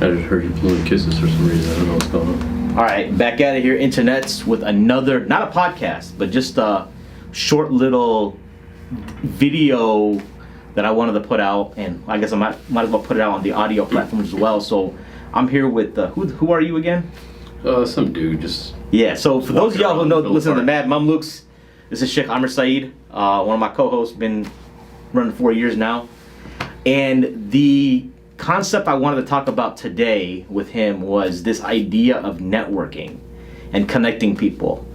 I just heard you blowing kisses for some reason. I don't know what's going on. All right, back at it here, internets, with another, not a podcast, but just a short little video that I wanted to put out, and I guess I might as well put it out on the audio platforms as well. So I'm here with, who are you again? Some dude just... Yeah, so for those of y'all who know, listen to the Mad Mamluks, this is Shaykh Amir Saeed, one of my co-hosts, been running 4 years now. And the concept I wanted to talk about today with him was this idea of networking and connecting people.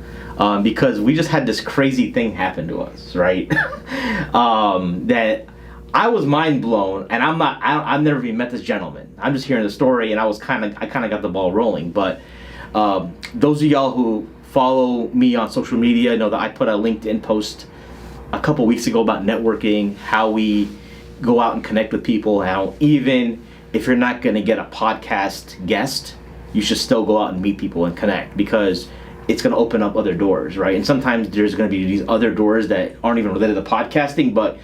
Because we just had this crazy thing happen to us, right? That I was mind blown, and I've never even met this gentleman. I'm just hearing the story, and I kind of got the ball rolling. But those of y'all who follow me on social media know that I put a LinkedIn post a couple weeks ago about networking, how we go out and connect with people, how even if you're not going to get a podcast guest, you should still go out and meet people and connect, because it's going to open up other doors, right? And sometimes there's going to be these other doors that aren't even related to podcasting, but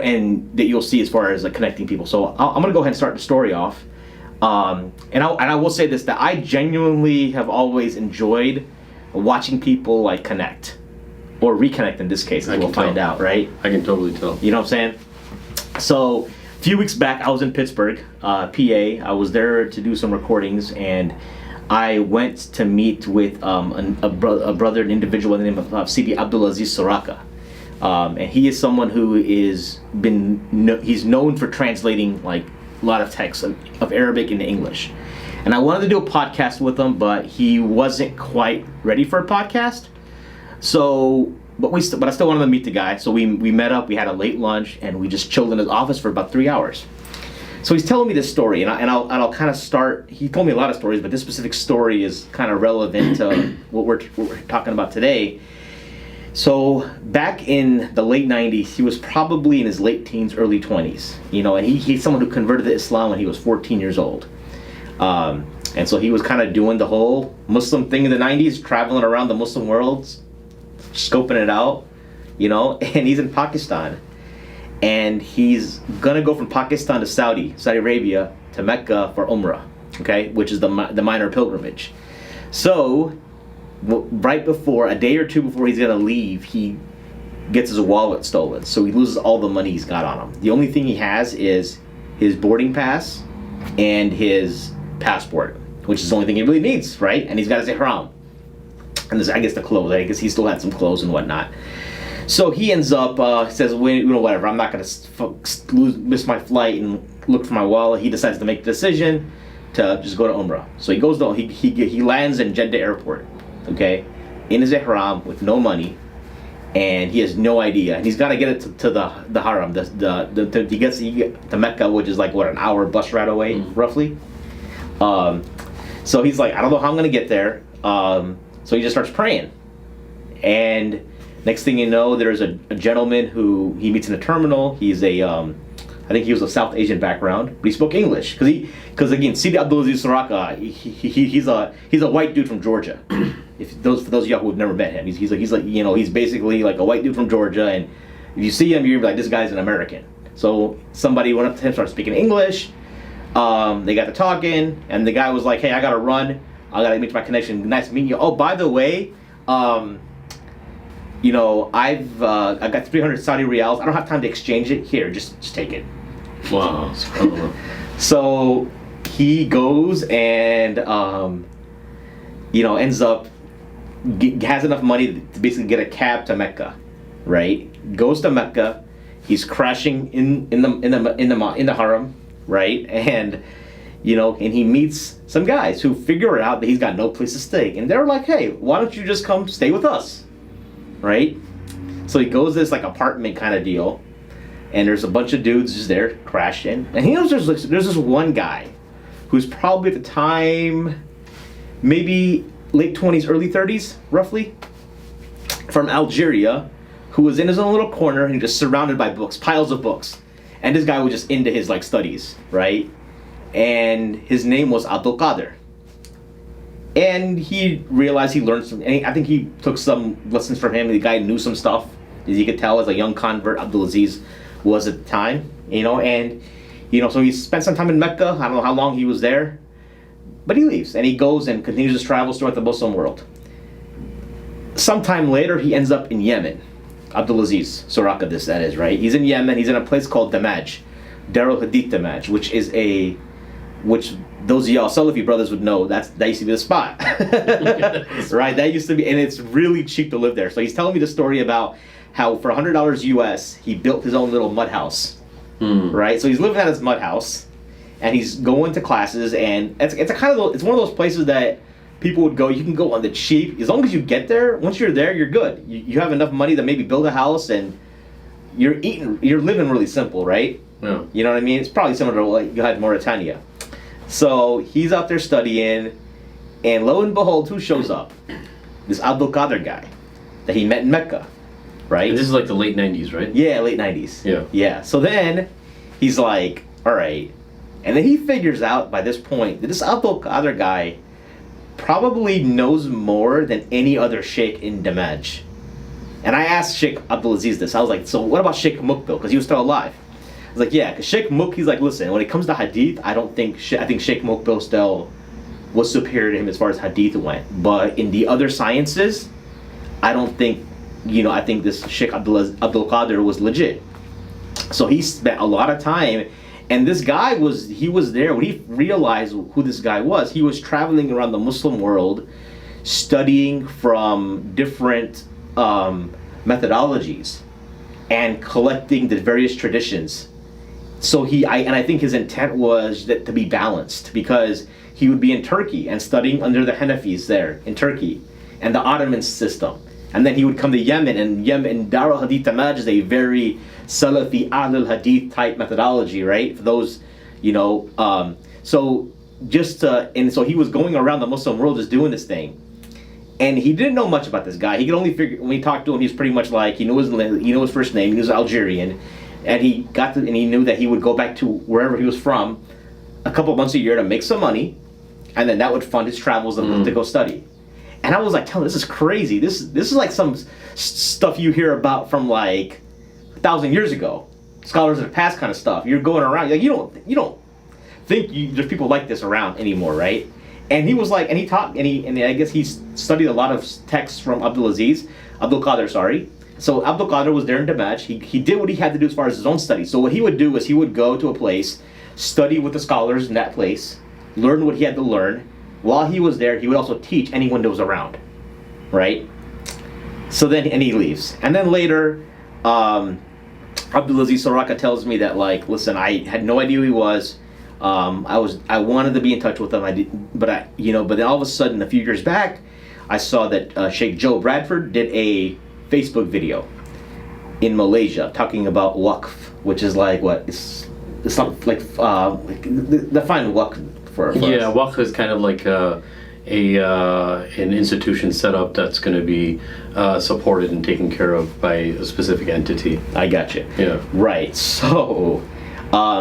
and that you'll see as far as like connecting people. So I'm going to go ahead and start the story off. And I will say this, that I genuinely have always enjoyed watching people like connect or reconnect in this case, as we'll find out, right? I can totally tell. You know what I'm saying? So a few weeks back, I was in Pittsburgh, PA. I was there to do some recordings, and I went to meet with a brother, an individual by the name of Sidi Abdul Aziz Suraqah. And he is someone who he's known for translating like a lot of texts of Arabic into English. And I wanted to do a podcast with him, but he wasn't quite ready for a podcast. So, but I still wanted to meet the guy. So we met up, we had a late lunch, and we just chilled in his office for about 3 hours. So he's telling me this story, and I'll kind of start. He told me a lot of stories, but this specific story is kind of relevant to what we're talking about today. So back in the late 90s, he was probably in his late teens, early 20s, you know, and he's someone who converted to Islam when he was 14 years old. And so he was kind of doing the whole Muslim thing in the 90s, traveling around the Muslim world, scoping it out, you know, and he's in Pakistan. And he's gonna go from Pakistan to Saudi Arabia to Mecca for Umrah, okay, which is the minor pilgrimage. So right before, a day or two before he's gonna leave, he gets his wallet stolen. So he loses all the money he's got on him. The only thing he has is his boarding pass and his passport, which is the only thing he really needs, right? And he's got his ihram. And I guess the clothes, I guess he still had some clothes and whatnot. So he ends up, says, you know, whatever, I'm not going to miss my flight and look for my wallet. He decides to make the decision to just go to Umrah. So he goes, he lands in Jeddah airport, okay, in his ihram with no money, and he has no idea. And he's got to get it to the haram. He gets to Mecca, which is like, what, an hour bus ride away, roughly. So he's like, I don't know how I'm going to get there. So he just starts praying. And next thing you know, there's a gentleman who he meets in a terminal. He's I think he was of South Asian background, but he spoke English. Because again, Sidi Abdul Aziz Suraqah, he's a white dude from Georgia. For those of y'all who have never met him, he's like, you know, he's basically like a white dude from Georgia, and if you see him, you're like, this guy's an American. So somebody went up to him, started speaking English. They got to talking, and the guy was like, hey, I gotta run. I gotta make my connection. Nice meeting you. Oh, by the way, you know, I've got 300 Saudi riyals. I don't have time to exchange it. Here, just take it. Wow. So he goes and you know, ends up has enough money to basically get a cab to Mecca, right? Goes to Mecca. He's crashing in the haram, right? And you know, and he meets some guys who figure out that he's got no place to stay, and they're like, hey, why don't you just come stay with us, right? So he goes to this like apartment kind of deal, and there's a bunch of dudes just there crashing, and he knows there's this one guy who's probably at the time maybe late 20s, early 30s, roughly, from Algeria, who was in his own little corner and just surrounded by books, piles of books, and this guy was just into his like studies, right? And his name was Abdelkader. And he realized he learned some, and I think he took some lessons from him. The guy knew some stuff, as you could tell, as a young convert Abdul Aziz was at the time, you know, and So he spent some time in Mecca. I don't know how long he was there, but he leaves and he goes and continues his travels throughout the Muslim world. Sometime later, he ends up in Yemen. Abdul Aziz Suraqah, that is, right? He's in Yemen. He's in a place called Damaj, Darul Hadith Damaj, which those of y'all Salafi brothers would know that used to be the spot, right? That used to be, and it's really cheap to live there. So he's telling me the story about how for $100 US he built his own little mud house, right? So he's living at his mud house, and he's going to classes, and it's one of those places that people would go. You can go on the cheap as long as you get there. Once you're there, you're good. You have enough money to maybe build a house, and you're living really simple, right? Yeah. You know what I mean? It's probably similar to what you had in Mauritania. So he's out there studying, and lo and behold, who shows up? This Abdelkader guy that he met in Mecca, right? And this is like the late 90s, right? Yeah, late 90s. Yeah. Yeah. So then he's like, all right. And then he figures out by this point that this Abdelkader guy probably knows more than any other sheikh in Damaj. And I asked Shaykh Abdul Aziz this. I was like, so what about Shaykh Mukbil? Because he was still alive. I was like, yeah, because Shaykh Muk, he's like, listen, when it comes to hadith, I think Shaykh Mukbil still was superior to him as far as hadith went. But in the other sciences, I don't think, I think this Shaykh Abdulkader was legit. So he spent a lot of time. And this guy was there when he realized who this guy was. He was traveling around the Muslim world, studying from different methodologies and collecting the various traditions. So I think his intent was to be balanced, because he would be in Turkey and studying under the Hanafis there in Turkey and the Ottoman system. And then he would come to Yemen, and Darul Hadith Damaj is a very Salafi Ahlul Hadith type methodology, right? For those, so he was going around the Muslim world just doing this thing. And he didn't know much about this guy. He could only figure, when we talked to him, he was pretty much like, he knew his first name, he was Algerian, and he knew that he would go back to wherever he was from a couple months a year to make some money, and then that would fund his travels to go study. And I was like, this is crazy. This is like some stuff you hear about from like 1,000 years ago. Scholars of the past kind of stuff. You're going around, like, you don't think there's people like this around anymore, right? And he was like, and he taught, and I guess he studied a lot of texts from Abdulkader, sorry. So Abdelkader was there in Damaj. He did what he had to do as far as his own study. So what he would do is he would go to a place, study with the scholars in that place, learn what he had to learn. While he was there, he would also teach anyone that was around, right? So then, and he leaves. And then later, Abdul Aziz Suraqah tells me that, like, listen, I had no idea who he was. I wanted to be in touch with him. But then all of a sudden, a few years back, I saw that Sheikh Joe Bradford did a Facebook video in Malaysia talking about waqf, which is like it's not like define waqf for us. Yeah, waqf is kind of like an institution set up that's going to be supported and taken care of by a specific entity. I got you. Yeah. Right. So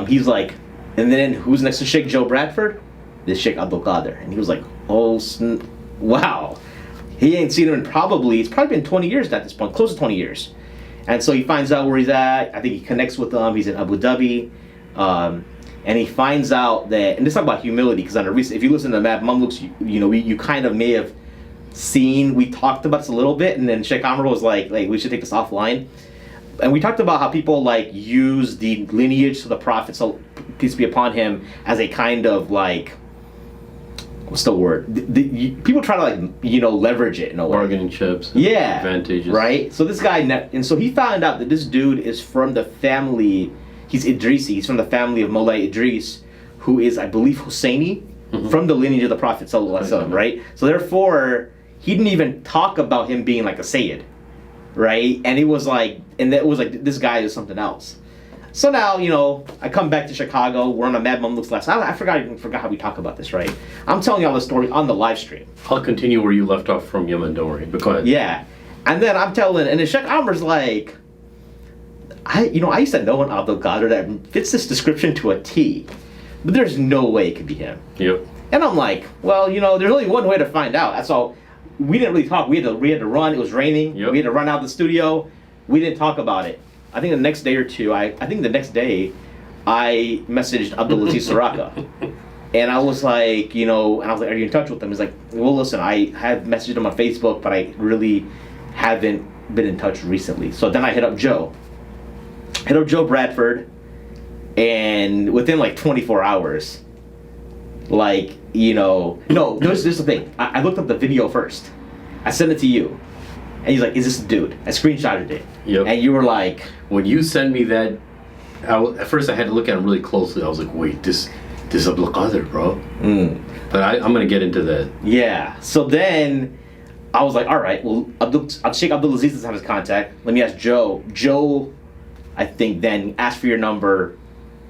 he's like, and then who's next to Sheikh Joe Bradford? This Sheikh Abdulkader. And he was like, wow. He ain't seen him in it's probably been 20 years at this point, close to 20 years. And so he finds out where he's at. I think he connects with him. He's in Abu Dhabi. And he finds out that, and let's talk about humility, because if you listen to Mad Mamluks, you kind of may have seen, we talked about this a little bit, and then Shaykh Amir was like, we should take this offline. And we talked about how people like use the lineage to the Prophet, so peace be upon him, as a kind of like, what's the word? People try to leverage it in a way. Bargaining chips. Yeah. Advantages. Right? So this guy, and so he found out that this dude is from the family, he's Idrisi, he's from the family of Mullah Idris, who is, I believe, Husseini, from the lineage of the Prophet Sallallahu Alaihi Wasallam, right? So therefore, he didn't even talk about him being like a Sayyid, right? And it was like, this guy is something else. So now, I come back to Chicago. We're on a Mad Mamluks last night. I forgot how we talk about this, right? I'm telling y'all the story on the live stream. I'll continue where you left off from Yemen, don't worry. But go ahead. Yeah. And then I'm telling, and then Shaykh Amir's like, I used to know an Abdelkader that fits this description to a T, but there's no way it could be him. Yep. And I'm like, well, there's only one way to find out. That's all. We didn't really talk. We had to run. It was raining. Yep. We had to run out of the studio. We didn't talk about it. I think the next day or two, I think the next day, I messaged Abdul Aziz Suraqah. And I was like, you know, and I was like, are you in touch with him? He's like, well, listen, I have messaged him on Facebook, but I really haven't been in touch recently. So then I hit up Joe. Hit up Joe Bradford, and within like 24 hours, like, you know, no, this is the thing. I looked up the video first. I sent it to you. And he's like, is this the dude? I screenshotted it. Yep. And you were like... When you sent me that, at first I had to look at him really closely. I was like, wait, this Abdelkader, bro. But I'm going to get into that. Yeah. So then I was like, all right, well, Shaykh Abdul Aziz doesn't have his contact. Let me ask Joe. Joe, I think, then asked for your number.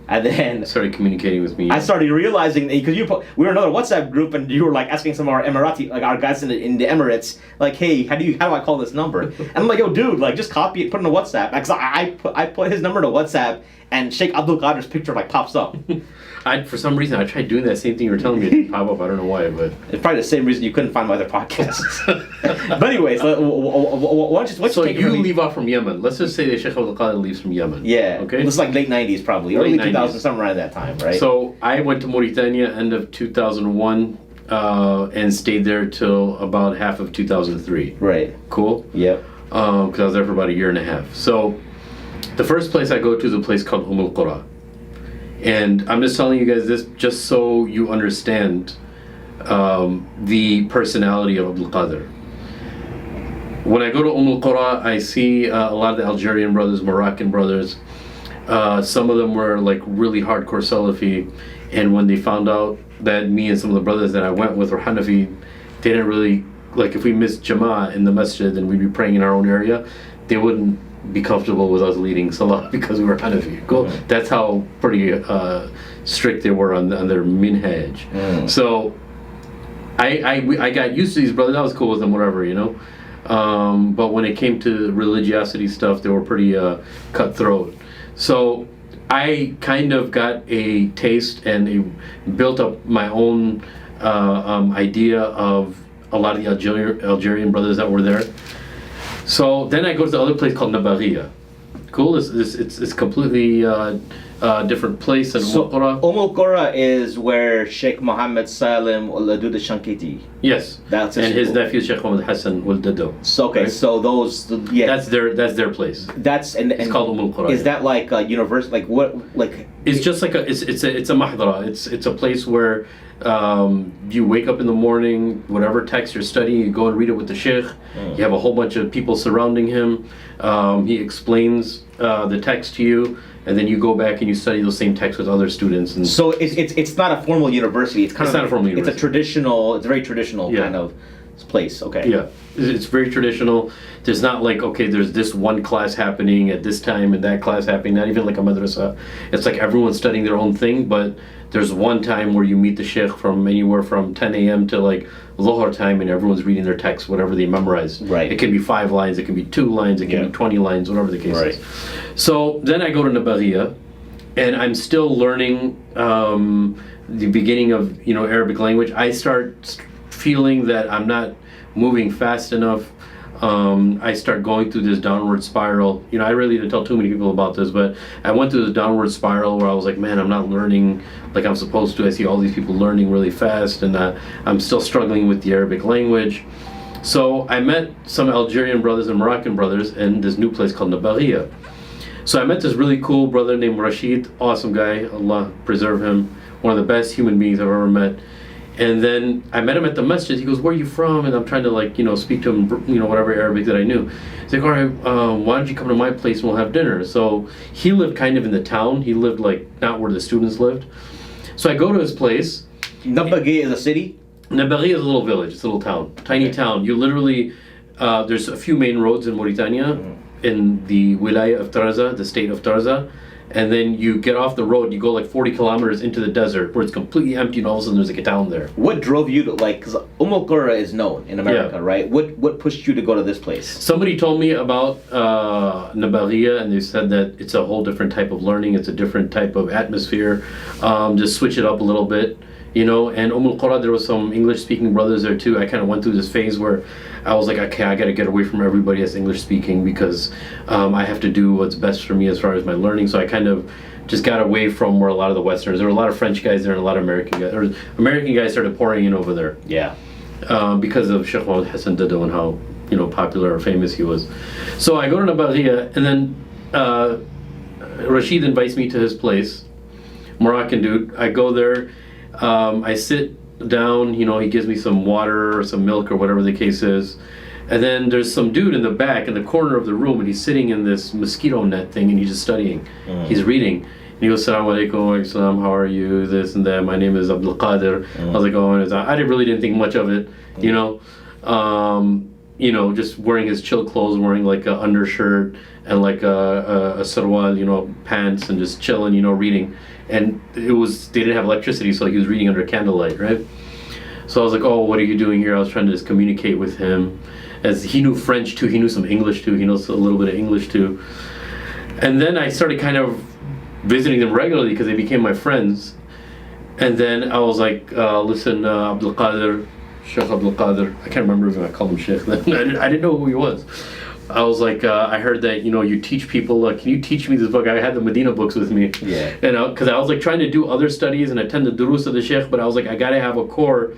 And then started communicating with me. I started realizing because we were in another WhatsApp group, and you were like asking some of our Emirati, like our guys in the Emirates, like, hey, how do I call this number? And I'm like, yo, dude, like just copy it, put it in a WhatsApp. Because I put his number in a WhatsApp, and Shaykh Abdulkader's picture like pops up. For some reason, I tried doing that same thing you were telling me. It didn't pop up. I don't know why, but it's probably the same reason you couldn't find my other podcasts. But anyways, why don't you leave off from Yemen. Let's just say that Shaykh Abdulkader leaves from Yemen. Yeah. Okay. It was like late 90s probably, early 2000s, somewhere around that time, right? So I went to Mauritania end of 2001 and stayed there till about half of 2003. Right. Cool. Yep. Because I was there for about a year and a half. So the first place I go to is a place called Al-Qura. And I'm just telling you guys this just so you understand the personality of Abdelkader. When I go to Al-Qura, I see a lot of the Algerian brothers, Moroccan brothers. Some of them were like really hardcore Salafi, and when they found out that me and some of the brothers that I went with were Hanafi, they didn't really, like if we missed Jama'ah in the masjid and we'd be praying in our own area, they wouldn't be comfortable with us leading Salah because we were Hanafi. Cool. Mm-hmm. That's how pretty strict they were on their minhaj. Mm. So I got used to these brothers. I was cool with them, whatever, you know. But when it came to religiosity stuff, they were pretty cutthroat. So I kind of got a taste and built up my own idea of a lot of the Algerian brothers that were there. So then I go to the other place called Nabaghia. Cool. It's completely different place than Al-Qura. Al-Qura is where Sheikh Mohammed Salim Al-Adud al-Shankiti. Yes. That's and his nephew Sheikh Mohammed Hassan Al-Dado. So okay, right? So those That's their place. It's called Al-Qura. Is that like a university? Like what? Like it's just like it's a mahdara. It's a place where you wake up in the morning, whatever text you're studying, you go and read it with the sheikh. You have a whole bunch of people surrounding him. He explains the text to you, and then you go back and you study those same texts with other students. And so it's not a formal university. It's not a formal university. It's a traditional. It's a very traditional kind of place. Okay. Yeah, it's very traditional. There's not like, okay, there's this one class happening at this time and that class happening. Not even like a madrasa. It's like everyone's studying their own thing, but there's one time where you meet the sheikh from anywhere from 10 a.m. to like Dhuhr time, and everyone's reading their text, whatever they memorized. Right. It can be 5 lines, it can be 2 lines, it can be 20 lines, whatever the case is. So then I go to Nabaghia, and I'm still learning the beginning of Arabic language. I start feeling that I'm not moving fast enough. I start going through this downward spiral. I really didn't tell too many people about this, but I went through this downward spiral where I was like, man, I'm not learning like I'm supposed to. I see all these people learning really fast, and I'm still struggling with the Arabic language. So I met some Algerian brothers and Moroccan brothers in this new place called Nabaghia. So I met this really cool brother named Rashid, awesome guy, Allah preserve him, one of the best human beings I've ever met. And then I met him at the masjid. He goes, where are you from? And I'm trying to speak to him, whatever Arabic that I knew. He's like, all right, why don't you come to my place and we'll have dinner? So he lived kind of in the town. He lived like not where the students lived. So I go to his place. Nabaghia is a city? Nabaghia is a little village. It's a little town, tiny town. You literally, there's a few main roads in Mauritania, in the wilaya of Taraza, the state of Taraza. And then you get off the road, you go like 40 kilometers into the desert where it's completely empty, and all of a sudden there's like a town there. What drove you to, because Al-Qura is known in America, right? What pushed you to go to this place? Somebody told me about Nabaghia, and they said that it's a whole different type of learning, it's a different type of atmosphere. Just switch it up a little bit. you know. And Al-Qura, there was some English-speaking brothers there too. I kind of went through this phase where I was like, okay, I got to get away from everybody that's English-speaking because I have to do what's best for me as far as my learning. So I kind of just got away from where a lot of the Westerners. There were a lot of French guys there and a lot of American guys. Or American guys started pouring in over there. Yeah. Because of Sheikh Mohammed Hassan Dado and how, you know, popular or famous he was. So I go to Nabaghia, and then Rashid invites me to his place. Moroccan dude. I go there. I sit down. You know, he gives me some water or some milk or whatever the case is. And then there's some dude in the back in the corner of the room, and he's sitting in this mosquito net thing, and he's just studying. He's reading. And he goes, Assalamu alaikum, wa salam, how are you, this and that, my name is Abdelkader. I was like, oh, I really didn't think much of it, you know. You know, just wearing his chill clothes, wearing like a undershirt and like a sarwal, you know, pants, and just chilling, you know, reading. And they didn't have electricity, so he was reading under candlelight, right? So I was like, oh, what are you doing here? I was trying to just communicate with him. As he knew French too, he knew some English too, he knows a little bit of English too. And then I started kind of visiting them regularly because they became my friends. And then I was like, listen, Abdelkader, Shaykh Abdulkader, I can't remember if I called him Shaykh then. I didn't know who he was. I was like, I heard that, you know, you teach people, can you teach me this book? I had the Medina books with me. Yeah. And because I was like trying to do other studies and attend the durus of the Shaykh, but I was like, I gotta have a core,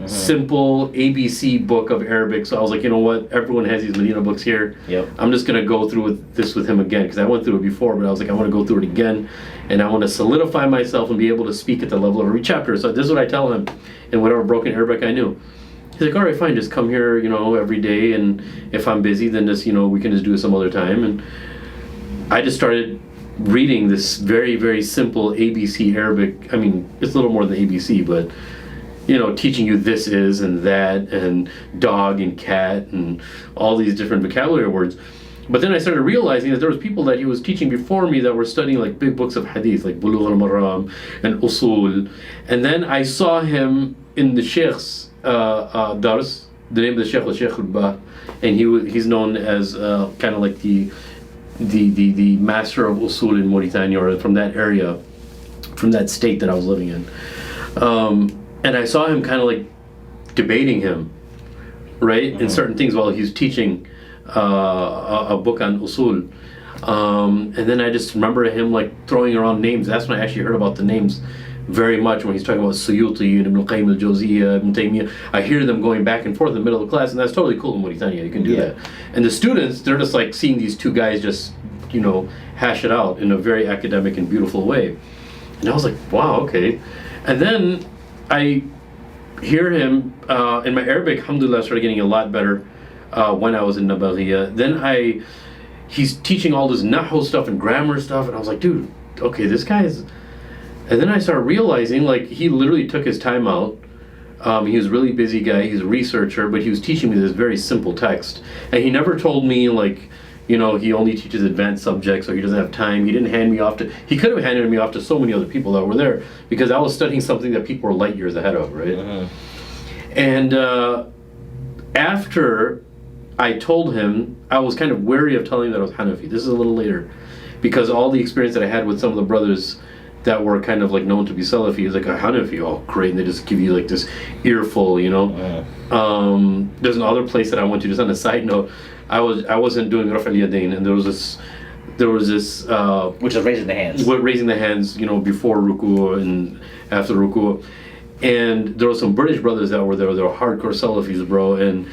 simple ABC book of Arabic. So I was like, you know what? Everyone has these Medina books here. Yep. I'm just gonna go through this with him again because I went through it before, but I was like, I want to go through it again, and I want to solidify myself and be able to speak at the level of every chapter. So this is what I tell him in whatever broken Arabic I knew. He's like, all right, fine, just come here, you know, every day, and if I'm busy, then just, you know, we can just do it some other time. And I just started reading this very, very simple ABC Arabic. I mean, it's a little more than ABC, but, you know, teaching you this is and that and dog and cat and all these different vocabulary words. But then I started realizing that there was people that he was teaching before me that were studying like big books of hadith, like Bulugh al-Maram and Usul. And then I saw him in the Sheikh's Dars. The name of the Shaykh was Shaykh al-Bah, and he's known as kind of like the master of Usul in Mauritania, or from that area, from that state that I was living in. And I saw him kind of like debating him, right, in certain things while he was teaching a book on Usul. And then I just remember him like throwing around names. That's when I actually heard about the names very much, when he's talking about Suyuti and Ibn Qayyim al-Jawziyya, Ibn Taymiyyah. I hear them going back and forth in the middle of the class, and that's totally cool in Mauritania. You can do that. And the students, they're just like seeing these two guys just, you know, hash it out in a very academic and beautiful way. And I was like, wow, okay. And then I hear him, in my Arabic, alhamdulillah, started getting a lot better when I was in Nabaghia. Then he's teaching all this Nahu stuff and grammar stuff, and I was like, dude, okay, this guy is... And then I started realizing, like, he literally took his time out. He was a really busy guy. He's a researcher, but he was teaching me this very simple text. And he never told me, like, you know, he only teaches advanced subjects, or he doesn't have time. He didn't hand me off to... He could have handed me off to so many other people that were there, because I was studying something that people were light years ahead of, right? And after I told him, I was kind of wary of telling him that I was Hanafi. This is a little later, because all the experience that I had with some of the brothers that were kind of like known to be Salafi is like a Hanafi, oh great, and they just give you like this earful, you know. There's another place that I went to, just on a side note, I wasn't doing Raf al-Yadayn, and there was this which is raising the hands. Raising the hands, you know, before ruku and after ruku. And there were some British brothers that were there. They were hardcore Salafis, bro. And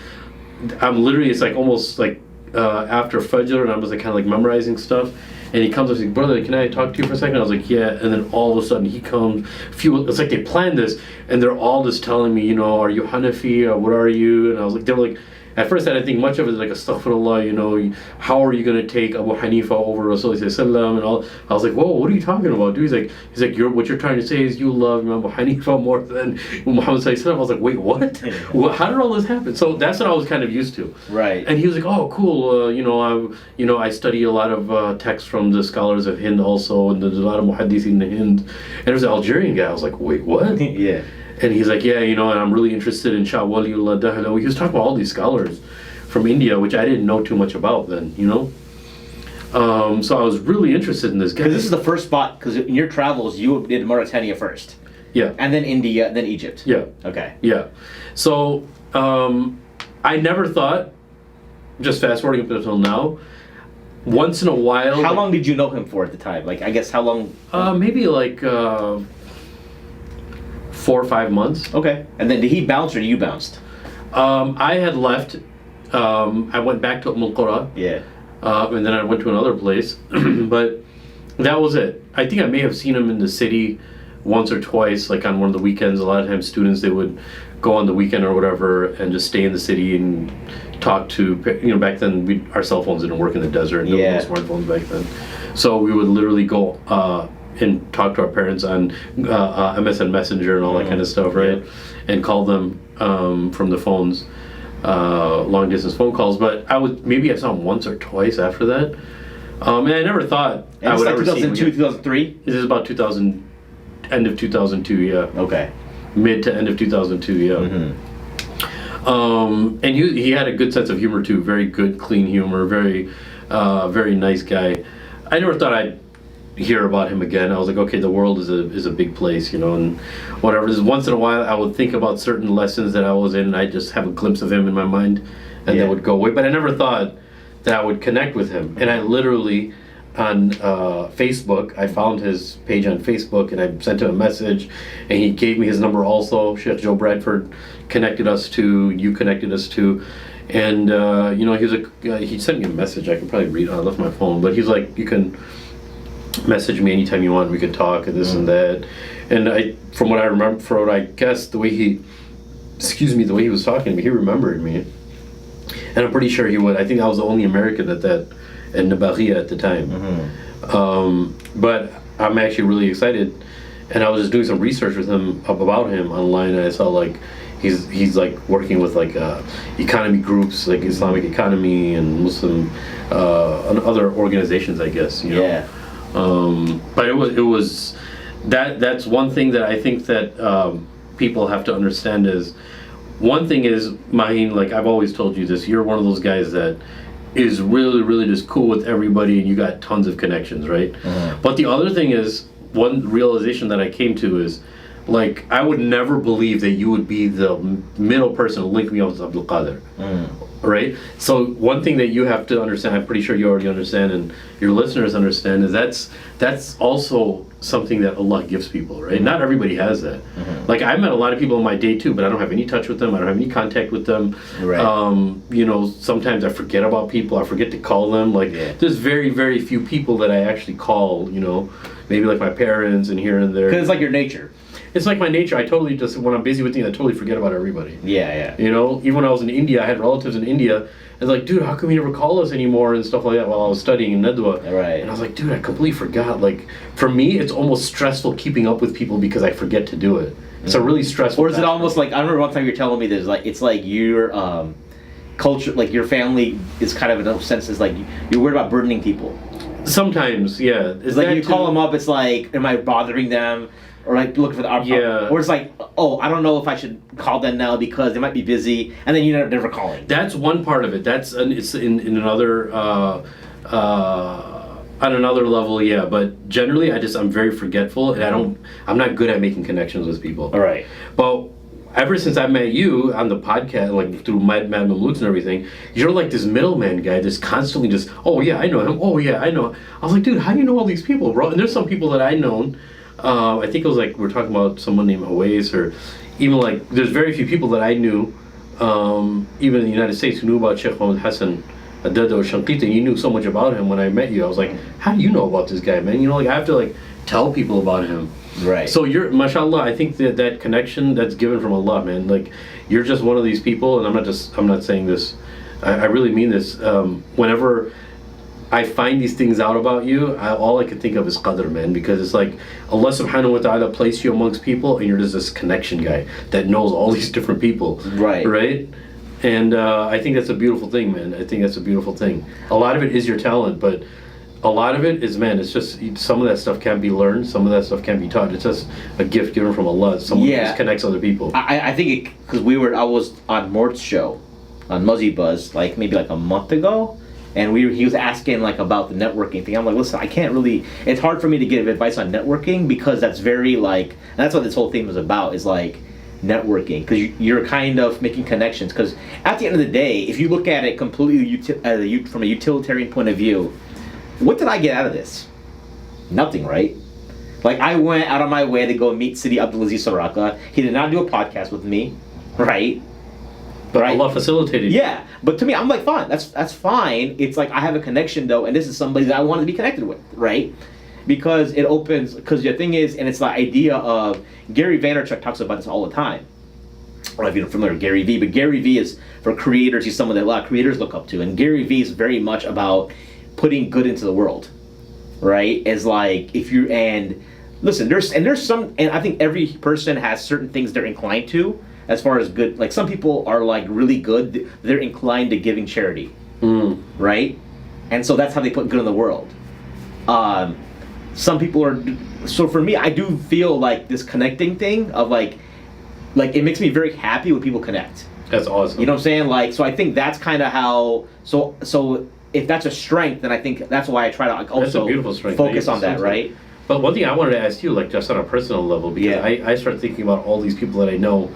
I'm literally, it's like almost like after Fajr, and I was like kind of like memorizing stuff. And he comes up and says, brother, can I talk to you for a second? I was like, yeah. And then all of a sudden he comes, it's like they planned this, and they're all just telling me, you know, are you Hanafi, or what are you? And I was like, they were like, at first I didn't think much of it, like, astaghfirullah, you know, how are you going to take Abu Hanifa over Rasulullah and all? I was like, whoa, what are you talking about, dude? He's like, what you're trying to say is you love Abu Hanifa more than Muhammad Sallallahu. I was like, wait, what? Well, how did all this happen? So that's what I was kind of used to. Right. And he was like, oh, cool, I study a lot of texts from the scholars of Hind also, and there's a lot of muhaddithin in the Hind. And there was an Algerian guy. I was like, wait, what? Yeah. And he's like, yeah, you know, and I'm really interested in Shah Waliullah Dahlawi. He was talking about all these scholars from India, which I didn't know too much about then, you know? So I was really interested in this guy. Because this is the first spot, because in your travels, you did Mauritania first. Yeah. And then India, then Egypt. Yeah. Okay. Yeah. So I never thought, just fast forwarding up until now, once in a while. How long did you know him for at the time? Like, I guess how long? Maybe like 4 or 5 months. Okay. And then did he bounce or you bounced? I had left. I went back to Qura. Yeah. And then I went to another place. But that was it. I think I may have seen him in the city once or twice, like on one of the weekends. A lot of times students, they would go on the weekend or whatever and just stay in the city and talk to, back then our cell phones didn't work in the desert. There were no smartphones back then. So we would literally go and talk to our parents on MSN Messenger and all that kind of stuff, right? Yeah. And call them from the phones, long distance phone calls. But maybe I saw him once or twice after that. And I never thought I would ever see him again. 2002, 2003? This is about 2000, end of 2002, yeah. Okay. Mid to end of 2002, yeah. And he had a good sense of humor too. Very good, clean humor. Very, very nice guy. I never thought I'd hear about him again. I was like, okay, the world is a big place, and whatever. Just once in a while, I would think about certain lessons that I was in, and I just have a glimpse of him in my mind, and that would go away. But I never thought that I would connect with him. And I literally, on Facebook, I found his page on Facebook, and I sent him a message, and he gave me his number also. Sheikh Joe Bradford connected us to, you connected us to, and he sent me a message. I could probably read it. I left my phone, but he's like, you can message me anytime you want. We could talk and this and that. And from what I remember, I guess the way he was talking to me, he remembered me, and I'm pretty sure he would. I think I was the only American at Nabaria at the time. But I'm actually really excited, and I was just doing some research with him about him online, and I saw like he's like working with like economy groups like Islamic Economy and Muslim and other organizations, I guess. Yeah. But it was that's one thing that I think that people have to understand is, one thing is, Maheen, like I've always told you this, you're one of those guys that is really, really just cool with everybody, and you got tons of connections, right? But the other thing is, one realization that I came to is, like, I would never believe that you would be the middle person to link me up with Abdelkader, right? So one thing that you have to understand, I'm pretty sure you already understand, and your listeners understand, is that's also something that Allah gives people, right? Not everybody has that. Like, I met a lot of people on my day too, but I don't have any touch with them. I don't have any contact with them. Right. Sometimes I forget about people. I forget to call them. Like, there's very, very few people that I actually call, maybe like my parents and here and there. Because it's like your nature. It's like my nature. I totally just, when I'm busy with things, I totally forget about everybody. Yeah. Even when I was in India, I had relatives in India. I was like, dude, how come you never call us anymore and stuff like that while I was studying in Nadwa. Right. And I was like, dude, I completely forgot. Like, for me, it's almost stressful keeping up with people because I forget to do it. It's a really stressful. Or is it almost like, I remember one time you were telling me there's like, it's like your culture, like your family is kind of in a sense is like, you're worried about burdening people. Sometimes, yeah. It's like you call them up, it's like, am I bothering them? Or like looking for the option. Yeah. Or it's like, oh, I don't know if I should call them now because they might be busy, and then you're never calling. That's one part of it. It's in another on another level, yeah. But generally, I'm very forgetful, and I'm not good at making connections with people. All right. But ever since I met you on the podcast, like through Mad Mamluks and everything, you're like this middleman guy that's constantly just, oh yeah, I know him. Oh yeah, I know. I was like, dude, how do you know all these people, bro? And there's some people that I known. I think it was like, we're talking about someone named Hawais, or even like, there's very few people that I knew, even in the United States, who knew about Shaykh Hassan Adada or Shankita, and you knew so much about him when I met you. I was like, how do you know about this guy, man? Like, I have to like tell people about him. Right. So you're, mashallah, I think that connection that's given from Allah, man. Like, you're just one of these people, and I'm not saying this, I really mean this. Whenever I find these things out about you, all I can think of is qadr, man, because it's like Allah subhanahu wa ta'ala placed you amongst people, and you're just this connection guy that knows all these different people. Right? And I think that's a beautiful thing, man. I think that's a beautiful thing. A lot of it is your talent, but a lot of it is, man, it's just, some of that stuff can't be learned, some of that stuff can't be taught. It's just a gift given from Allah. Someone who just connects other people. I think it, because I was on Mort's show, on Muzzy Buzz, maybe a month ago, and he was asking like about the networking thing. I'm like, listen, I can't really. It's hard for me to give advice on networking because that's very like, and that's what this whole thing was about, is like networking, because you're kind of making connections. Because at the end of the day, if you look at it completely from a utilitarian point of view, what did I get out of this? Nothing, right? Like, I went out of my way to go meet Sidi Abdul Aziz Suraqah. He did not do a podcast with me, right? But Allah facilitated. Yeah, but to me, I'm like, fine, that's fine. It's like I have a connection though, and this is somebody that I want to be connected with, right? Because it opens. Because the thing is, and it's the idea of Gary Vaynerchuk talks about this all the time. I don't know if you're familiar with Gary Vee, but Gary Vee is, for creators, he's someone that a lot of creators look up to, and Gary Vee is very much about putting good into the world, right? As like if you and listen, there's some, and I think every person has certain things they're inclined to. As far as good, like some people are like really good, they're inclined to giving charity, right? And so that's how they put good in the world. Some people are, so for me, I do feel like this connecting thing of like it makes me very happy when people connect. That's awesome. You know what I'm saying? Like, so I think that's kind of how, so if that's a strength, then I think that's why I try to like also focus on that, right? But one thing I wanted to ask you, like just on a personal level, because I start thinking about all these people that I know.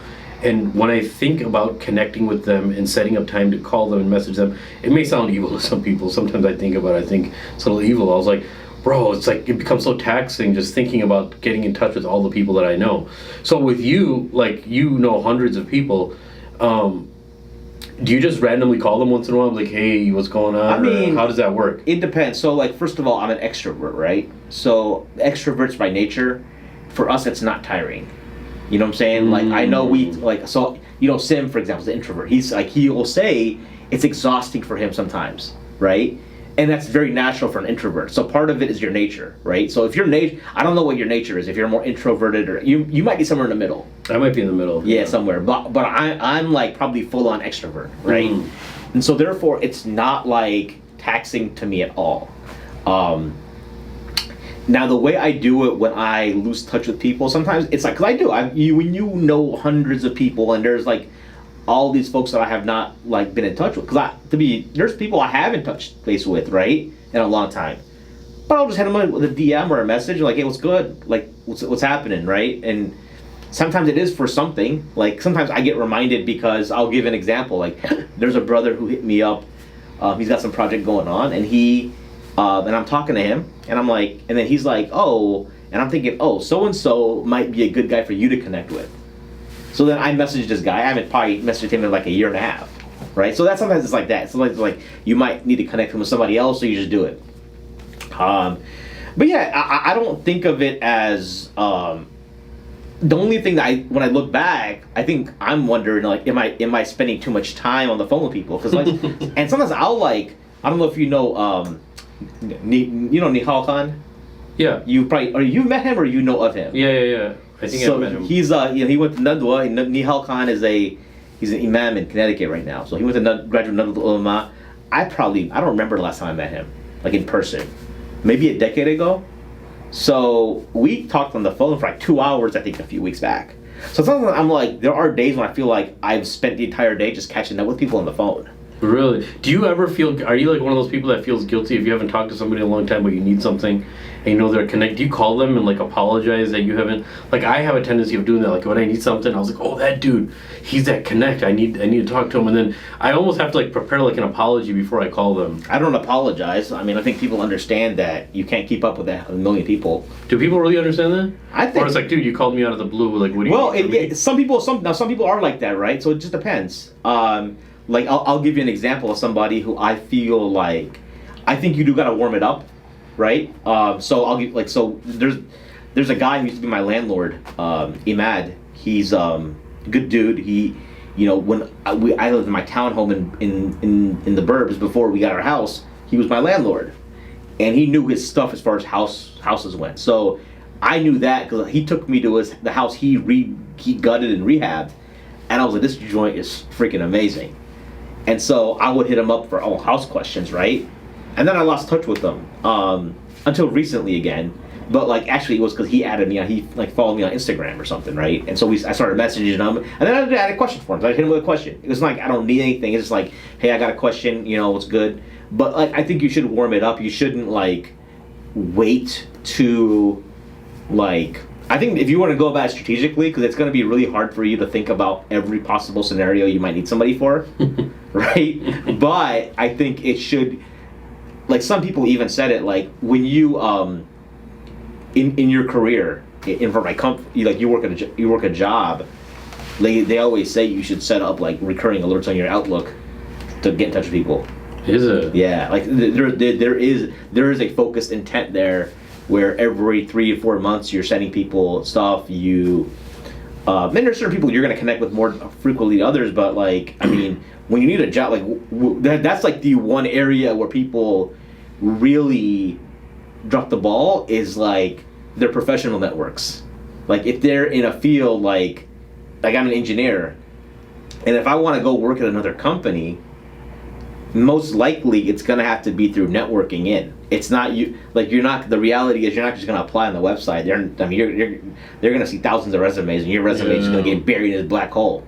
And when I think about connecting with them and setting up time to call them and message them, it may sound evil to some people. Sometimes I think it's a little evil. I was like, bro, it's like it becomes so taxing just thinking about getting in touch with all the people that I know. So with you, like you know hundreds of people, do you just randomly call them once in a while, like, hey, what's going on? I mean, how does that work? It depends. So like, first of all, I'm an extrovert, right? So extroverts by nature, for us, it's not tiring. You know what I'm saying? Like, I know so, you know, Sim, for example, is an introvert. He's like, he will say it's exhausting for him sometimes, right? And that's very natural for an introvert. So part of it is your nature, right? So if your nature, I don't know what your nature is, if you're more introverted or, you might be somewhere in the middle. I might be in the middle. Yeah, somewhere. But I'm like probably full on extrovert, right? And so therefore, it's not like taxing to me at all. Now, the way I do it when I lose touch with people, sometimes it's like, because when you know hundreds of people, and there's like all these folks that I have not like been in touch with, because there's people I haven't touched base with, right, in a long time. But I'll just hit them with a DM or a message, like, hey, what's good? Like, what's happening, right? And sometimes it is for something. Like, sometimes I get reminded because I'll give an example. Like, there's a brother who hit me up. He's got some project going on, and and I'm talking to him, and I'm like, and then he's like, oh, and I'm thinking, oh, so-and-so might be a good guy for you to connect with. So then I messaged this guy. I haven't probably messaged him in like a year and a half, right? So that sometimes it's like that. Sometimes it's like you might need to connect him with somebody else, so you just do it. But yeah, I don't think of it as, the only thing that when I look back, I think I'm wondering, like, am I spending too much time on the phone with people? Because like, and sometimes I'll like, I don't know if you know, you know Nihal Khan? Yeah. You met him or you know of him? Yeah. I think I met him. He's he went to Nadwa. Nihal Khan he's an imam in Connecticut right now. So he went to graduate Nadwa Ulama. I don't remember the last time I met him, like in person. Maybe a decade ago. So we talked on the phone for like 2 hours, I think, a few weeks back. So sometimes I'm like, there are days when I feel like I've spent the entire day just catching up with people on the phone. Really? Do you ever are you like one of those people that feels guilty if you haven't talked to somebody in a long time but you need something and you know they're connected? Do you call them and like apologize that you haven't? Like, I have a tendency of doing that. Like, when I need something, I was like, oh, that dude, he's that connect. I need to talk to him, and then I almost have to like prepare like an apology before I call them. I don't apologize. I mean, I think people understand that you can't keep up with a million people. Do people really understand that? I think. Or it's like, dude, you called me out of the blue. Like, what do you? Well, some people are like that, right? So it just depends. Like, I'll give you an example of somebody who I feel like, I think you do gotta warm it up, right? So I'll give, like, so there's a guy who used to be my landlord, Imad. He's good dude. He, you know, when I lived in my townhome in the burbs before we got our house, he was my landlord, and he knew his stuff as far as houses went. So I knew that because he took me to the house he gutted and rehabbed, and I was like, this joint is freaking amazing. And so I would hit him up for all house questions, right? And then I lost touch with him until recently again. But like, actually, it was because he added me on. He like followed me on Instagram or something, right? And so I started messaging him, and then I had a question for him. So I hit him with a question. It was like, I don't need anything. It's just like, hey, I got a question. You know, what's good? But like, I think you should warm it up. You shouldn't like wait to like. I think if you want to go about it strategically, because it's going to be really hard for you to think about every possible scenario you might need somebody for, right? But I think it should, like some people even said it, like when you in your career, in for my like you work a job, they always say you should set up like recurring alerts on your Outlook to get in touch with people. Is it? Yeah, like there is a focused intent there, where every 3 or 4 months you're sending people stuff. You, and there's certain people you're going to connect with more frequently than others. But like, I mean, when you need a job, like that's like the one area where people really drop the ball is like their professional networks. Like if they're in a field like I'm an engineer, and if I want to go work at another company, most likely it's going to have to be through networking in. It's not you, like you're not, the reality is you're not just going to apply on the website. They're going to see thousands of resumes, and your resume is just going to get buried in this black hole,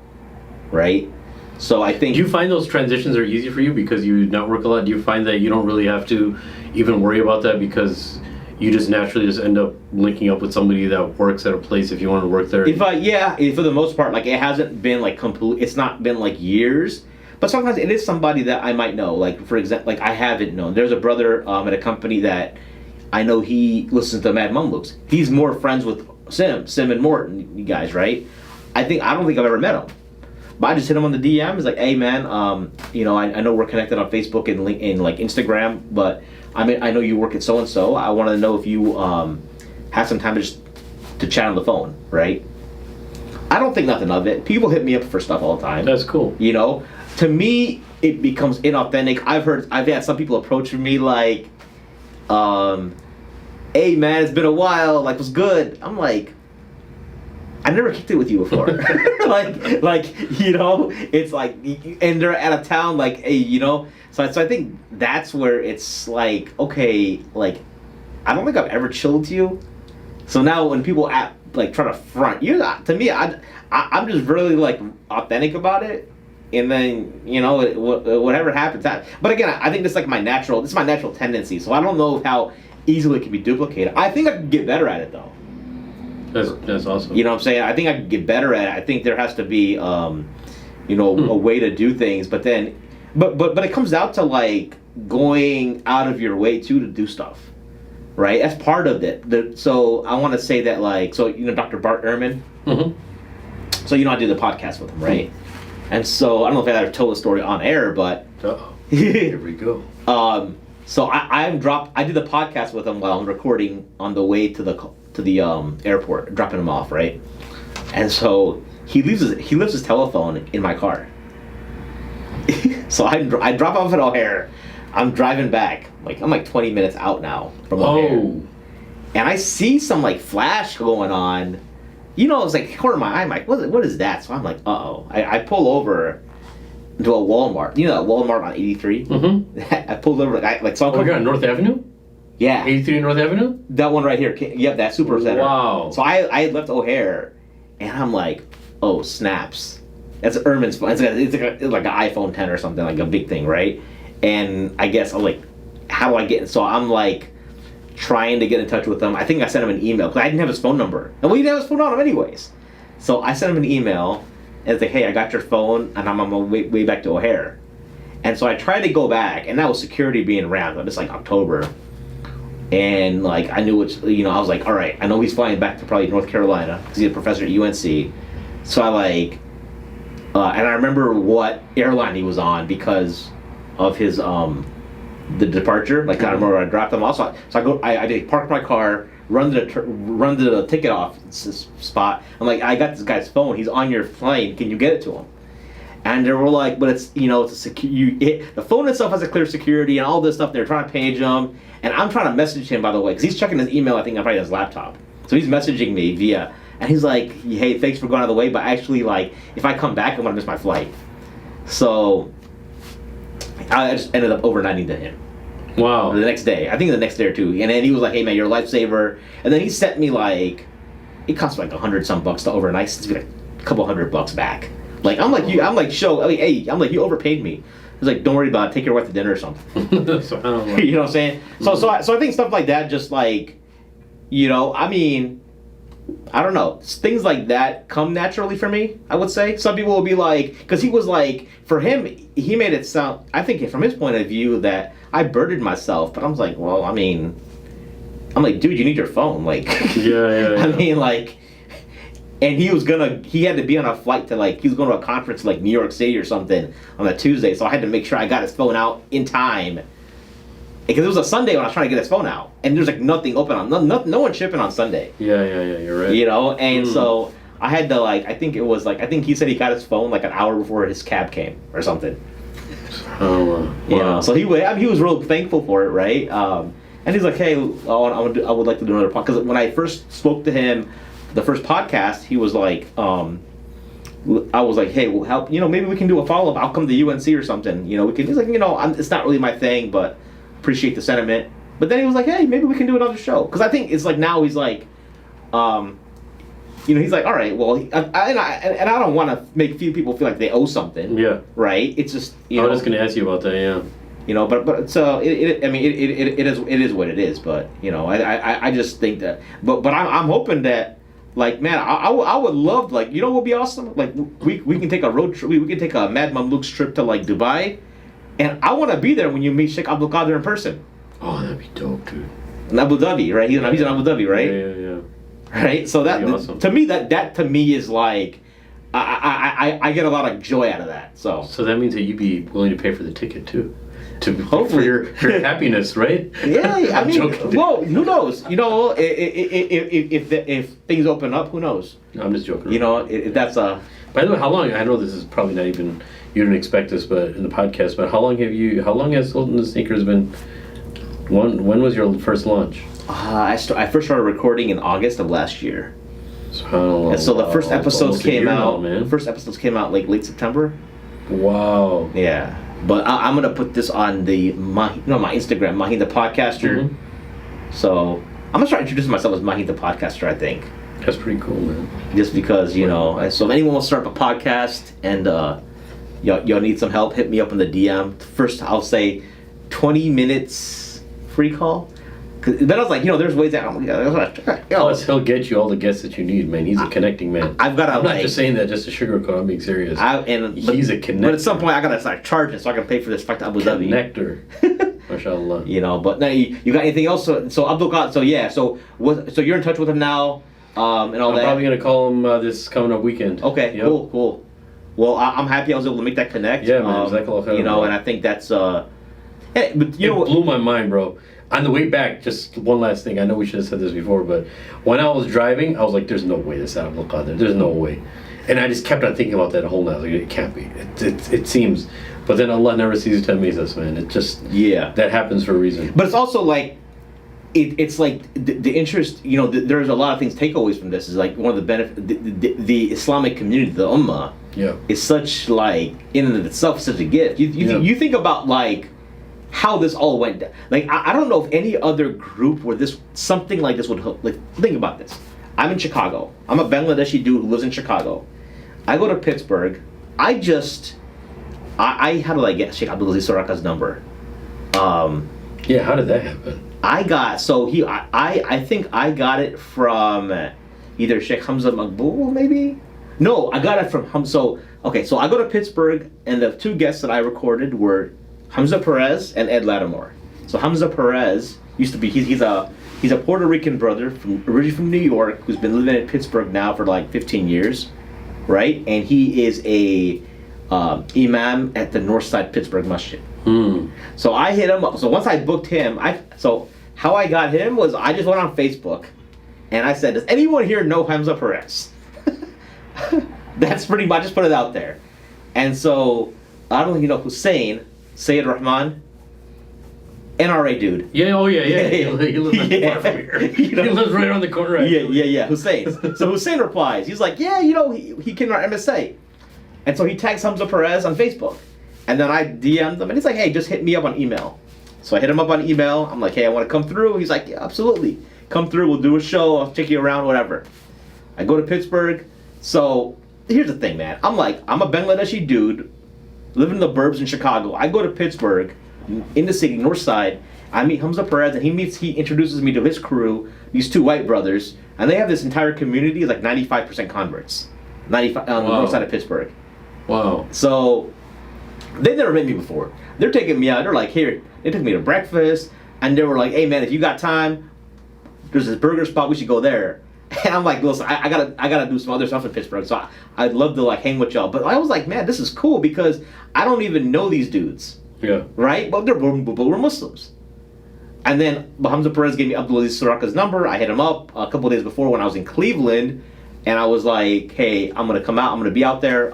right? So I think... Do you find those transitions are easy for you because you network a lot? Do you find that you don't really have to even worry about that because you just naturally just end up linking up with somebody that works at a place if you want to work there? For the most part, like it hasn't been like complete, it's not been like years. But sometimes it is somebody that I might know. Like, for example, like I haven't known. There's a brother at a company that I know he listens to Mad Mamluks. He's more friends with Sim and Morton, you guys, right? I don't think I've ever met him. But I just hit him on the DM. He's like, hey, man, I know we're connected on Facebook and like Instagram, but I know you work at so-and-so. I want to know if you have some time to chat on the phone, right? I don't think nothing of it. People hit me up for stuff all the time. That's cool. You know? To me, it becomes inauthentic. I've had some people approach me like, hey man, it's been a while, like what's good? I'm like, I never kicked it with you before. like it's like, and they're out of town, like, hey, so I think that's where it's like, okay, like, I don't think I've ever chilled with you. So now when people try to front, to me, I'm just really like authentic about it. And then whatever happens. But again, I think this is my natural tendency. So I don't know how easily it can be duplicated. I think I can get better at it though. That's awesome. You know what I'm saying? I think I can get better at it. I think there has to be a way to do things. But then, but it comes out to like going out of your way to do stuff, right? That's part of it. So I want to say that Dr. Bart Ehrman. Mm-hmm. So I do the podcast with him, right? Mm-hmm. And so I don't know if I ever told the story on air, but here we go. So I did the podcast with him while I'm recording on the way to the airport, dropping him off, right? And so he leaves his telephone in my car. So I drop off at O'Hare. I'm driving back. I'm like 20 minutes out now from O'Hare. And I see some flash going on. It's like corner of my eye. I'm like, what is that? So I'm like, uh-oh. I pull over to a Walmart. That Walmart on 83? Mm-hmm. I pulled over so you're on North Avenue? Yeah. 83 North Avenue? That one right here. Yep, that Super Center. Wow. So I had left O'Hare, and I'm like, oh, snaps. That's Ehrman's phone. It's like an iPhone 10 or something, like a big thing, right? And I guess I'm like, how do I get... So I'm like... trying to get in touch with him. I think I sent him an email because I didn't have his phone number, and we didn't have his phone on him anyways. So I sent him an email and it's like, hey, I got your phone and I'm on my way back to O'Hare. And so I tried to go back, and that was security being rammed. It's like October, and I knew I was like, all right, I know he's flying back to probably North Carolina because he's a professor at UNC. So I and I remember what airline he was on because of his the departure, I remember where I dropped them off. So I parked my car, run to the ticket office spot. I'm like, I got this guy's phone. He's on your plane. Can you get it to him? And they were like, but it's it's a the phone itself has a clear security and all this stuff. They're trying to page him, and I'm trying to message him, by the way, because he's checking his email. I think on probably his laptop. So he's messaging me via, and he's like, hey, thanks for going out of the way, but actually if I come back, I'm gonna miss my flight. So I just ended up overnighting to him. Wow. The next day. I think the next day or two. And then he was like, hey man, you're a lifesaver. And then he sent me it cost me $100-some to overnight. It's like a couple $100 back. I'm like, you overpaid me. He's like, don't worry about it. Take your wife to dinner or something. So, I don't know. You know what I'm saying? So I think stuff like that, just like, you know, I mean, I don't know. Things like that come naturally for me, I would say. Some people will be like, because he was like, for him, he made it sound, I think from his point of view, that I burdened myself. But I was like, well, I mean, I'm like, dude, you need your phone. Like, Yeah. I mean, like, and he had to be on a flight to, like, he was going to a conference in, like, New York City or something on a Tuesday. So I had to make sure I got his phone out in time. Because it was a Sunday when I was trying to get his phone out. And there's, like, nothing open on, no one shipping on Sunday. Yeah, you're right. You know, and so I had to, like, I think he said he got his phone, like, an hour before his cab came or something. Oh, wow. You know, so he was real thankful for it, right? And he's like, hey, I would like to do another podcast. Because when I first spoke to him, the first podcast, he was like, I was like, hey, well, help, you know, maybe we can do a follow-up. I'll come to UNC or something. You know, we can. He's like, you know, it's not really my thing, but appreciate the sentiment. But then he was like, hey, maybe we can do another show. Because I think it's like now he's like, you know, he's like, all right, well, and I don't want to make few people feel like they owe something. Yeah. Right? It's just, you know. I was just going to ask you about that, yeah. You know, but so I mean, it is what it is. But you know, I just think that. But I'm hoping that, like, man, I would love, like, you know, what would be awesome? Like, we can take a road trip. We can take a Mad Mamluks trip to, like, Dubai, and I want to be there when you meet Shaykh Abdulkader in person. Oh, that'd be dope, dude. In Abu Dhabi, right? He's in Abu Dhabi, right? Yeah. Right. So that awesome. to me that is like, I get a lot of joy out of that. So that means that you'd be willing to pay for the ticket too. Hopefully. For your happiness, right? Yeah, I mean, joking. well, who knows? You know, if things open up, who knows? I'm just joking. You know, if that's a. By the way, how long? I know this is probably not even, you didn't expect this, but in the podcast. But how long has Sultan the Sneakers been? When was your first launch? I first started recording in August of last year. So, and so the first episodes came out. Man. The first episodes came out like late September. Wow. Yeah. But I'm gonna put this on my Instagram, Mahi the Podcaster. Mm-hmm. So I'm gonna start introducing myself as Mahi the Podcaster. I think that's pretty cool, man. Just because, you know, so if anyone wants to start up a podcast and y'all need some help, hit me up in the DM. First, I'll say 20 minutes free call. Then I was like, you know, there's ways that Plus, he'll get you all the guests that you need, man. He's a connecting man. I'm not just saying that just to sugarcoat. I'm being serious. He's a connector. But at some point, I gotta start charging so I can pay for this flight to Abu Dhabi. Connector. MashaAllah. You know, but now you got anything else? So Abdulkader. So yeah. So you're in touch with him now, and all that. I'm probably gonna call him this coming up weekend. Okay. Yep. Cool. Well, I'm happy I was able to make that connect. Yeah, man. You know, and I think that's but you know, it blew my mind, bro. On the way back, just one last thing. I know we should have said this before, but when I was driving, I was like, "There's no way this is Abdelkader. There's no way," and I just kept on thinking about that whole night. Like, it can't be. It seems, but then Allah never ceases to amaze us, man. It just that happens for a reason. But it's also like, it's like the interest. You know, there's a lot of things takeaways from this. Is like one of the benefits. The Islamic community, the Ummah, is such, like, in and of itself such a gift. You think about, like, how this all went down. Like, I don't know if any other group where something like this would, like, think about this. I'm in Chicago. I'm a Bangladeshi dude who lives in Chicago. I go to Pittsburgh. I how did I get Shaykh Abdul Aziz Suraqah's number? How did that happen? I think I got it from either Sheikh Hamza Maqbool, maybe? No, I got it from Hamza. Okay, so I go to Pittsburgh, and the two guests that I recorded were Hamza Perez and Ed Lattimore. So Hamza Perez used to be, he's a Puerto Rican brother originally from New York who's been living in Pittsburgh now for like 15 years, right? And he is a imam at the Northside Pittsburgh Masjid. So I hit him up. So once I booked him, so how I got him was I just went on Facebook and I said, does anyone here know Hamza Perez? That's pretty much, just put it out there. And so, I don't know if you know Hussein, Sayyid Rahman, NRA dude. Yeah, oh yeah. He lives not far from here. He lives right around the corner. Actually. Yeah, Hussein. So Hussein replies, he's like, yeah, you know, he came to our MSA. And so he tags Hamza Perez on Facebook. And then I DM'd him, and he's like, hey, just hit me up on email. So I hit him up on email. I'm like, hey, I want to come through. He's like, yeah, absolutely. Come through, we'll do a show, I'll take you around, whatever. I go to Pittsburgh. So here's the thing, man. I'm a Bangladeshi dude living in the burbs in Chicago. I go to Pittsburgh, in the city, north side. I meet Hamza Perez, and he introduces me to his crew, these two white brothers, and they have this entire community, like 95% converts, 95 on the north side of Pittsburgh. Wow. So they've never met me before. They're taking me out. They're like, here. They took me to breakfast, and they were like, hey man, if you got time, there's this burger spot. We should go there. And I'm like, listen, I gotta do some other stuff in Pittsburgh, so I'd love to like hang with y'all. But I was like, man, this is cool because I don't even know these dudes. Yeah. Right? But we're Muslims. And then Hamza Perez gave me Abdul Aziz Suraqah's number. I hit him up a couple of days before when I was in Cleveland, and I was like, hey, I'm gonna come out. I'm gonna be out there.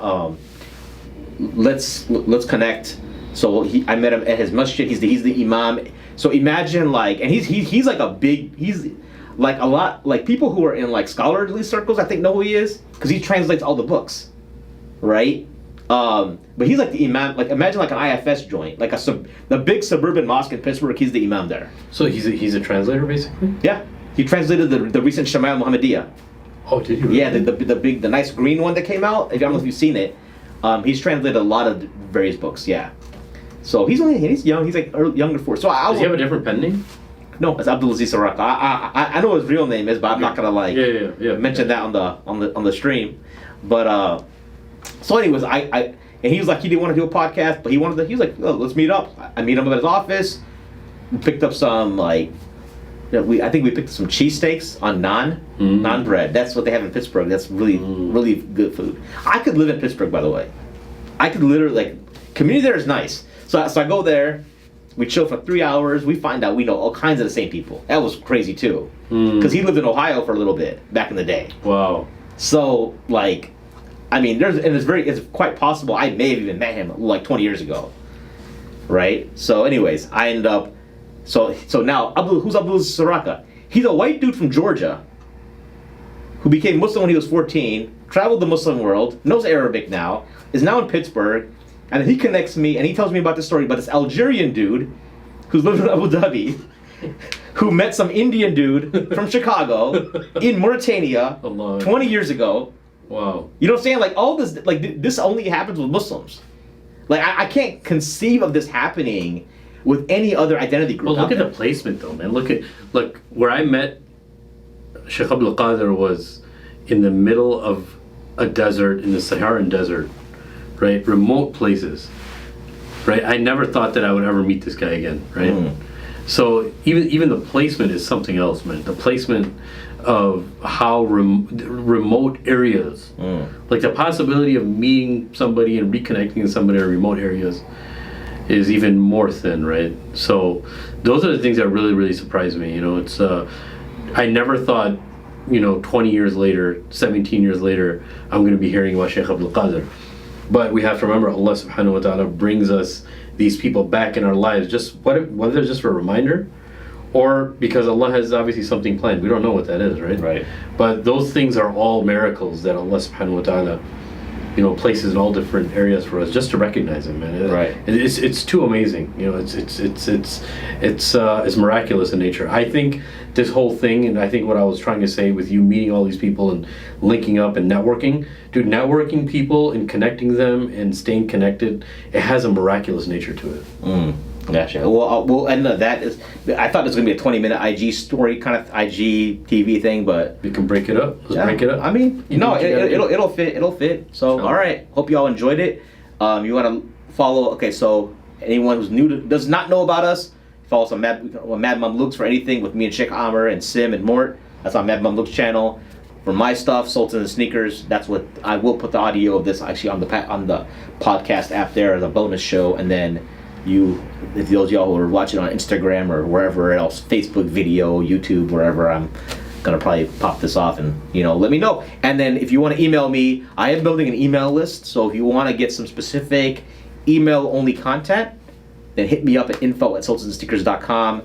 Let's connect. So I met him at his masjid. He's the imam. So imagine like, and he's like he's like a lot, like people who are in like scholarly circles I think know who he is because he translates all the books, right? But he's like the imam. Like imagine like an IFS joint, like the big suburban mosque in Pittsburgh. He's the imam there. So he's a translator basically. Yeah, he translated the recent Shama'il Muhammadiyah. Oh, did he? Really? Yeah, the nice green one that came out. I don't know if you've seen it. He's translated a lot of various books. Yeah. So he's young. He's like younger for. So does he have a different pen name? No, it's Abdul Aziz Suraqah. I know what his real name is, but I'm not gonna like mention that on the stream. But so anyways, and he was like he didn't want to do a podcast, but he was like, oh, let's meet up. I meet him at his office. We picked up some I think we picked up some cheesesteaks on naan bread. That's what they have in Pittsburgh. That's really good food. I could live in Pittsburgh, by the way. I could literally community there is nice. So I go there. We chill for 3 hours. We find out we know all kinds of the same people. That was crazy too, because he lived in Ohio for a little bit back in the day. Wow. So it's quite possible I may have even met him like 20 years ago, right? So anyways, I ended up. So now who's Abdul Aziz Suraqah? He's a white dude from Georgia who became Muslim when he was 14, traveled the Muslim world, knows Arabic now, is now in Pittsburgh. And then he connects me, and he tells me about this story about this Algerian dude who's living in Abu Dhabi, who met some Indian dude from Chicago in Mauritania 20 years ago. Wow. You know what I'm saying? Like all this, like this only happens with Muslims. Like I can't conceive of this happening with any other identity group. Well, look at the placement though, man. Look where I met Shaykh Abdulkader was in the middle of a desert in the Saharan desert. Right, remote places. Right, I never thought that I would ever meet this guy again. Right, so even the placement is something else, man. The placement of how remote areas, like the possibility of meeting somebody and reconnecting with somebody in remote areas, is even more thin. Right, so those are the things that really surprise me. You know, it's I never thought, 20 years later, 17 years later, I'm going to be hearing about Shaykh Abdulkader. But we have to remember Allah subhanahu wa ta'ala brings us these people back in our lives, just whether just for a reminder or because Allah has obviously something planned. We don't know what that is, right? Right. But those things are all miracles that Allah subhanahu wa ta'ala, places in all different areas for us just to recognize Him, man. Right. It's too amazing. It's miraculous in nature. I think this whole thing, and I think what I was trying to say with you meeting all these people and linking up and networking, dude, networking people and connecting them and staying connected, it has a miraculous nature to it. Gotcha. Well, we'll end that. I thought this was going to be a 20-minute IG story, kind of IG TV thing, but we can break it up. Let's break it up. I mean, it'll fit. It'll fit. So, all right. Hope you all enjoyed it. You want to follow? Okay, so anyone who's does not know about us, follow us on Mad Mamluks for anything with me and Shaykh Amir and Sim and Mort. That's on Mad Mamluks channel. For my stuff, Sultan and Sneakers. That's what I will put the audio of this actually on the podcast app there as a bonus show, and then. If those of y'all who are watching on Instagram or wherever else, Facebook video, YouTube, wherever, I'm gonna probably pop this off and let me know. And then if you want to email me, I am building an email list. So if you want to get some specific email only content, then hit me up at info@sultansneakers.com.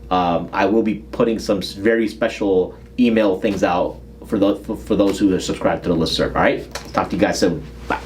I will be putting some very special email things out for those who are subscribed to the listserv. All right, talk to you guys soon. Bye.